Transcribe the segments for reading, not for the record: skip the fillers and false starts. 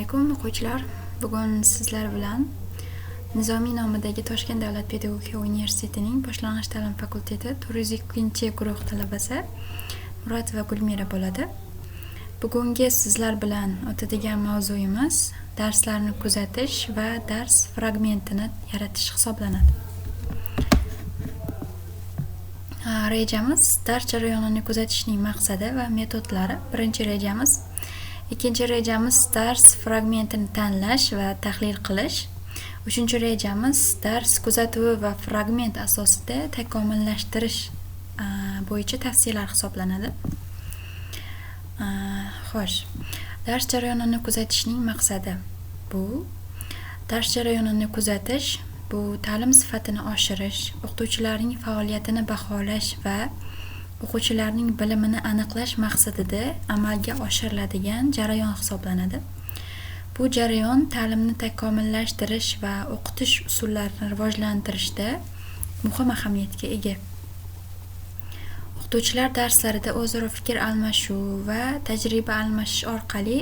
alaykum o'quvchilar. Bugun sizlar bilan Nizomiy nomidagi Toshkent davlat pedagogika universitetining boshlang'ich ta'lim fakulteti 402-guruh talabasi Murat va Gulmira bo'ladi. Bugungi sizlar bilan o'tadigan mavzuyimiz darslarni kuzatish va dars fragmentini yaratish hisoblanadi. Rejamiz dars jarayonini kuzatishning maqsadi va metodlari. Birinchi rejamiz. Ikkinchi rejamiz dars fragmentini tanlash va tahlil qilish. Uchinchi rejamiz dars kuzatuvi va fragment asosida takomillashtirish bo'yicha tavsiyalar hisoblanadi. Xo'sh, dars jarayonini kuzatishning maqsadi bu dars jarayonini kuzatish, bu ta'lim sifatini oshirish, o'qituvchilarning faoliyatini baholash va o'quvchilarning bilimini aniqlash maqsadida amalga oshiriladigan jarayon hisoblanadi. Bu jarayon ta'limni takomillashtirish va o'qitish usullarini rivojlantirishda muhim ahamiyatga ega. O'qituvchilar darslarida o'zaro fikr almashuv va tajriba almashish orqali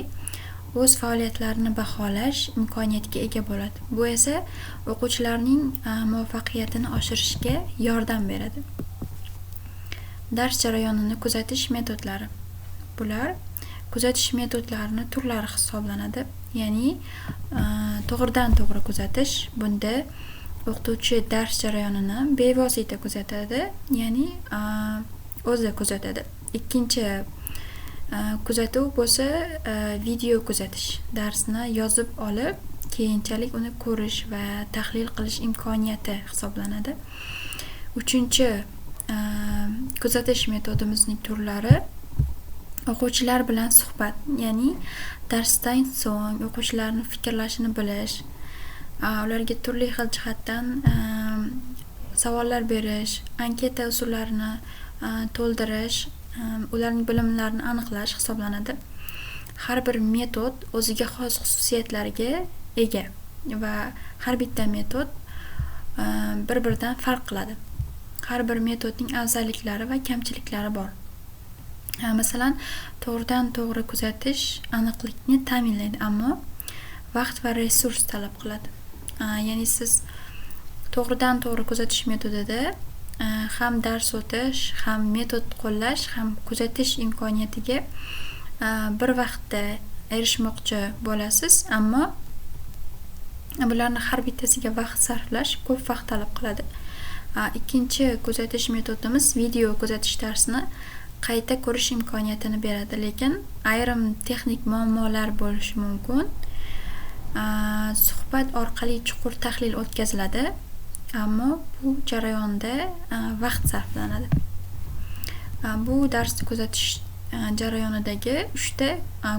o'z faoliyatlarini baholash imkoniyatiga ega bo'ladi. Bu esa o'quvchilarning muvaffaqiyatini oshirishga yordam beradi. Dars jarayonini kuzatish metodlari. Bular kuzatish metodlarining turlari hisoblanadi. Ya'ni to'g'ridan to'g'ri kuzatish. Bunda o'qituvchi dars jarayonini bevosita kuzatadi, ya'ni o'zi kuzatadi. Ikkinchi kuzatuv bo'lsa video kuzatish. Darsni yozib olib, keyinchalik uni ko'rish va tahlil qilish imkoniyati hisoblanadi. Uchinchi kuzatish metodimizning turlari o'quvchilar bilan suhbat, ya'ni darsdan so'ng o'quvchilarning fikrlashini bilish, ularga turli xil jihatdan savollar berish, anketa usullarini to'ldirish, ularning bilimlarini aniqlash hisoblanadi. Har bir metod o'ziga xos xususiyatlarga ega va har bitta metod bir-biridan farq qiladi. Har bir metodning afzalliklari va kamchiliklari bor. Masalan, to'g'ridan to'g'ri kuzatish aniqlikni ta'minlaydi, ammo vaqt va resurs talab qiladi. Ya'ni siz to'g'ridan to'g'ri kuzatish metodida ham dars o'tish, ham metod qo'llash, ham kuzatish imkoniyatiga bir vaqtda erishmoqchi bo'lasiz, ammo bularni har bittasiga vaqt sarflash ko'p vaqt talab qiladi. Ikkinchi kuzatish metodimiz video kuzatish darsini qayta ko'rish imkoniyatini beradi, lekin ayrim texnik muammolar bo'lishi mumkin. Suhbat orqali chuqur tahlil o'tkaziladi, ammo bu jarayonda vaqt sarflanadi. Bu darsni kuzatish jarayonidagi 3 ta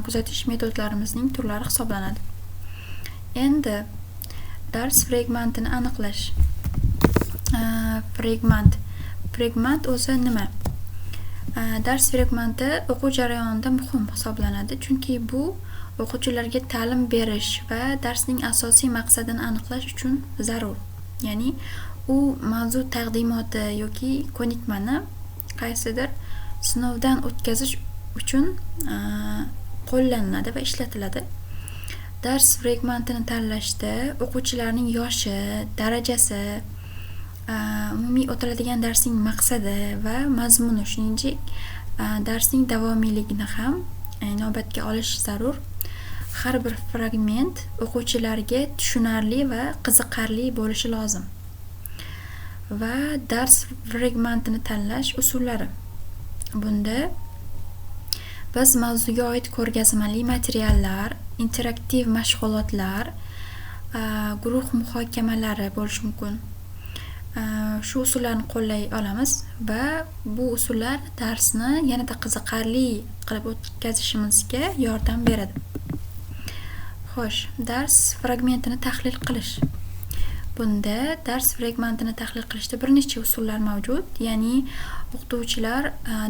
kuzatish metodlarimizning turlari hisoblanadi. Endi dars fragmentini aniqlash. Fragment o'zi nima? Dars fragmenti o'quv jarayonida muhim hisoblanadi, chunki bu o'quvchilarga ta'lim berish va darsning asosiy maqsadini aniqlash uchun zarur. Ya'ni u mavzu taqdimoti yoki ko'nikmani qaysidir sinovdan o'tkazish uchun qo'llaniladi va ishlatiladi. Dars fragmentini tanlashda o'quvchilarning yoshi, darajasi, umumiy o'tiladigan darsning maqsadi va mazmuni, shuningdek darsning davomiyligini ham inobatga olish zarur. Har bir fragment o'quvchilarga tushunarli va qiziqarli bo'lishi lozim. Va dars fragmentini tanlash usullari. Bunda biz mavzuga oid ko'rgazmali materiallar, interaktiv mashg'ulotlar, guruh muhokamalari bo'lishi mumkin. Shu usullarni qo'llay olamiz va bu usullar darsni yanada qiziqarli qilib o'tkazishimizga yordam beradi. Xo'sh, dars fragmentini tahlil qilish. Bunda dars fragmentini tahlil qilishda bir necha usullar mavjud, ya'ni o'qituvchilar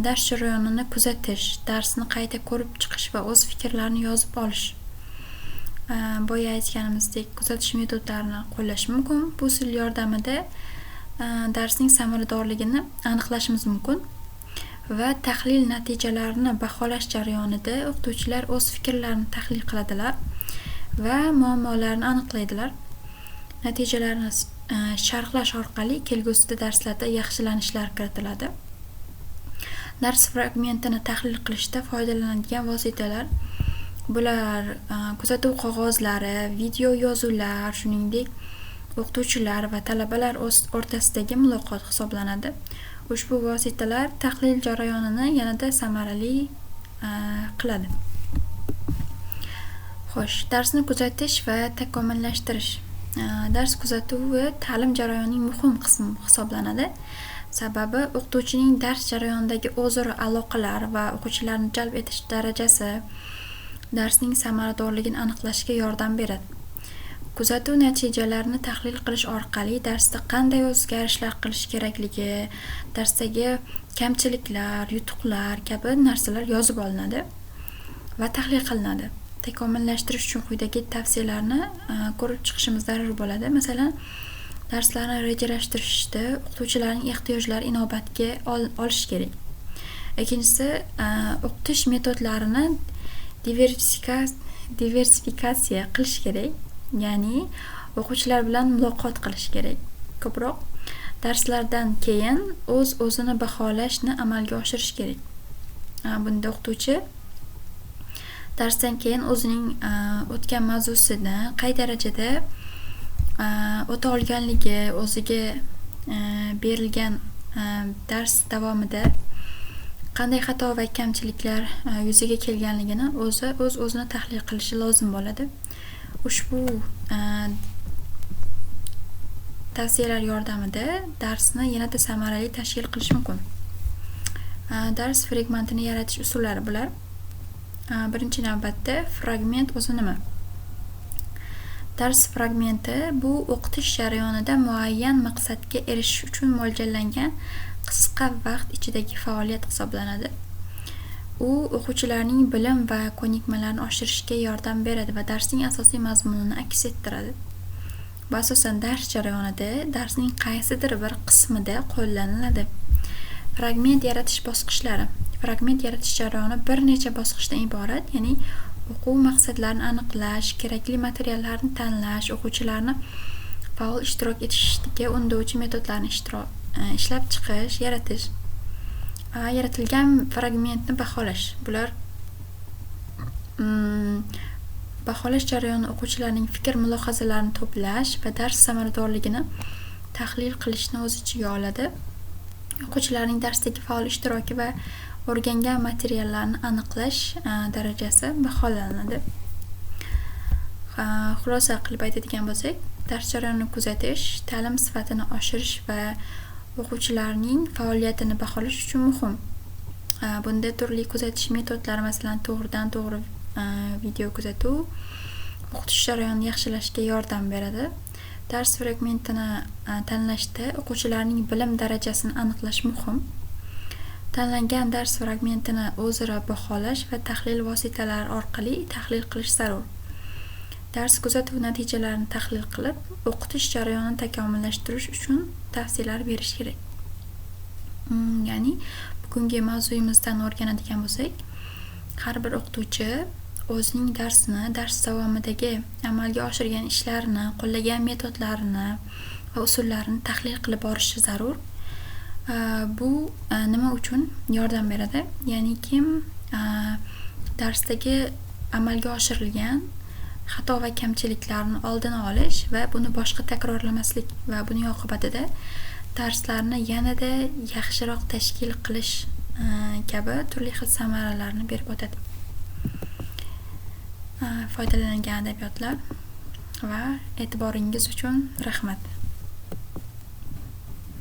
dars jarayonini kuzatish, darsni qayta ko'rib chiqish va o'z fikrlarini yozib olish. Boya aytganimizdek, kuzatish metodlarini qo'llash mumkin. Bu usul yordamida darsning samaradorligini aniqlashimiz mumkin va tahlil natijalarini baholash jarayonida o'qituvchilar o'z fikrlarini tahlil qiladilar va muammolarni aniqlaydilar. Natijalarni sharhlash orqali kelgusida darslarda yaxshilanishlar kiritiladi. Dars fragmentini tahlil qilishda foydalanadigan vositalar bular kuzatuv qog'ozlari, video yozuvlar, shuningdek o'qituvchilar va talabalar o'rtasidagi muloqot hisoblanadi. Ushbu vositalar tahlil jarayonini yanada samarali qiladi. Xo'sh, darsni kuzatish va takomillashtirish. Dars kuzatuvi ta'lim jarayonining muhim qismi hisoblanadi. Sababi o'qituvchining dars jarayonidagi o'zaro aloqalar va o'quvchilarni jalb etish darajasi darsning samaradorligini aniqlashga yordam beradi. Kuzatuv natijalarini tahlil qilish orqali darsda qanday o'zgarishlar qilish kerakligi, darsdagi kamchiliklar, yutuqlar kabi narsalar yozib olinadi va tahlil qilinadi. Takomillashtirish uchun quyidagi tavsiyalarni ko'rib chiqishimiz zarur bo'ladi. Masalan, darslarni rejalashtirishda o'qituvchilarning ehtiyojlari inobatga olish kerak. Ikkinchisi, o'qitish metodlarini diversifikatsiya qilish kerak. Ya'ni o'quvchilar bilan muloqot qilish kerak. Ko'proq darslardan keyin o'zini baholashni amalga oshirish kerak. Bunda o'qituvchi darsdan keyin o'zining o'tgan mavzusini qay darajada o'ta olganligi, o'ziga berilgan dars davomida qanday xato va kamchiliklar yuzaga kelganligini o'zini tahlil qilishi lozim bo'ladi. Ushbu tavsiyalar yordamida darsni yanada samarali tashkil qilish mumkin. Dars fragmentini yaratish usullari bular. Birinchi navbatda fragment o'zi nima? Dars fragmenti bu o'qitish jarayonida muayyan maqsadga erishish uchun mo'ljallangan qisqa vaqt ichidagi faoliyat hisoblanadi. U o'quvchilarning bilim va ko'nikmalarini oshirishga yordam beradi va darsning asosiy mazmunini aks ettiradi. Bu asosan dars jarayonida darsning qaysidir bir qismida qo'llaniladi. Fragment yaratish bosqichlari. Fragment yaratish jarayoni bir necha bosqichdan iborat, ya'ni o'quv maqsadlarini aniqlash, kerakli materiallarni tanlash, o'quvchilarni faol ishtirok etishiga undovchi metodlarni ishlab chiqish, yaratish, yaratilgan fragmentni baholash. Bular baholash jarayoni o'quvchilarning fikr mulohazalarini to'plash va dars samaradorligini tahlil qilishni o'z ichiga oladi. O'quvchilarning darsdagi faol ishtiroki va o'rgangan materiallarni aniqlash darajasi baholanadi. Xulosa qilib aytadigan bo'lsak, dars jarayonini kuzatish, ta'lim sifatini oshirish va o'quvchilarning faoliyatini baholash uchun muhim. Bunda turli kuzatish metodlari, masalan, to'g'ridan to'g'ri video kuzatuv o'qitish jarayonini yaxshilashga yordam beradi. Dars fragmentini tanlashda o'quvchilarning bilim darajasini aniqlash muhim. Tanlangan dars fragmentini o'zaro baholash va tahlil vositalari orqali tahlil qilish zarur. Dars kuzatuv natijalarini tahlil qilib, o'qitish jarayonini takomillashtirish uchun tavsiyalar berish kerak. Ya'ni bugungi mavzuyimizdan o'rganadigan bo'lsak, har bir o'qituvchi o'zining darsini, dars davomidagi amalga oshirgan ishlarini, qo'llagan metodlarini va usullarini tahlil qilib borishi zarur. Bu nima uchun yordam beradi? Ya'ni kim darsdagi amalga oshirilgan xato va kamchiliklarni oldini olish va buni boshqa takrorlamaslik va buning oqibatida darslarni yanada yaxshiroq tashkil qilish kabi turli xil samaralarni berib o'tadi. Foydalangan adabiyotlar va e'tiboringiz uchun rahmat.